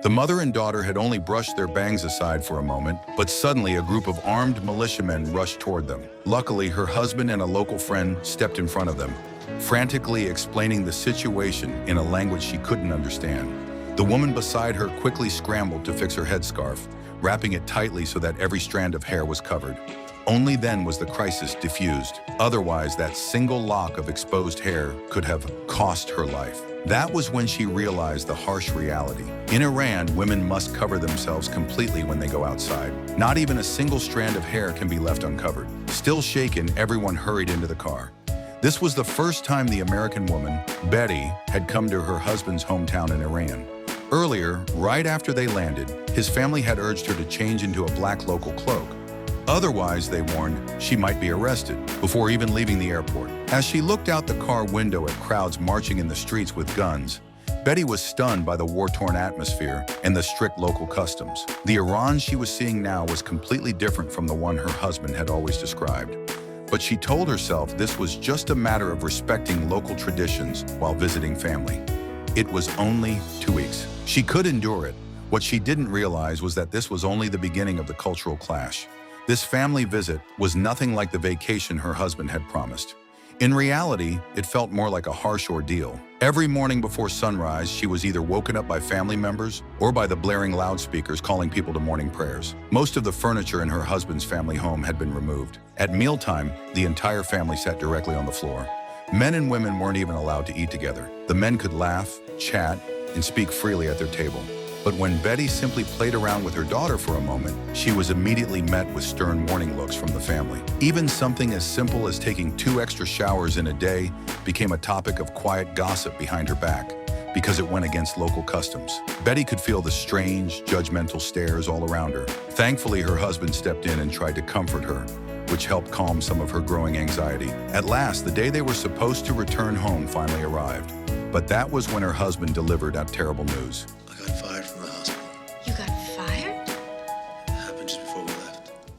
The mother and daughter had only brushed their bangs aside for a moment, but suddenly a group of armed militiamen rushed toward them. Luckily, her husband and a local friend stepped in front of them, frantically explaining the situation in a language she couldn't understand. The woman beside her quickly scrambled to fix her headscarf, wrapping it tightly so that every strand of hair was covered. Only then was the crisis diffused. Otherwise, that single lock of exposed hair could have cost her life. That was when she realized the harsh reality. In Iran, women must cover themselves completely when they go outside. Not even a single strand of hair can be left uncovered. Still shaken, everyone hurried into the car. This was the first time the American woman, Betty, had come to her husband's hometown in Iran. Earlier, right after they landed, his family had urged her to change into a black local cloak. Otherwise, they warned, she might be arrested before even leaving the airport. As she looked out the car window at crowds marching in the streets with guns, Betty was stunned by the war-torn atmosphere and the strict local customs. The Iran she was seeing now was completely different from the one her husband had always described. But she told herself this was just a matter of respecting local traditions while visiting family. It was only 2 weeks. She could endure it. What she didn't realize was that this was only the beginning of the cultural clash. This family visit was nothing like the vacation her husband had promised. In reality, it felt more like a harsh ordeal. Every morning before sunrise, she was either woken up by family members or by the blaring loudspeakers calling people to morning prayers. Most of the furniture in her husband's family home had been removed. At mealtime, the entire family sat directly on the floor. Men and women weren't even allowed to eat together. The men could laugh, chat, and speak freely at their table. But when Betty simply played around with her daughter for a moment, she was immediately met with stern warning looks from the family. Even something as simple as taking 2 extra showers in a day became a topic of quiet gossip behind her back, because it went against local customs. Betty could feel the strange, judgmental stares all around her. Thankfully, her husband stepped in and tried to comfort her, which helped calm some of her growing anxiety. At last, the day they were supposed to return home finally arrived. But that was when her husband delivered that terrible news.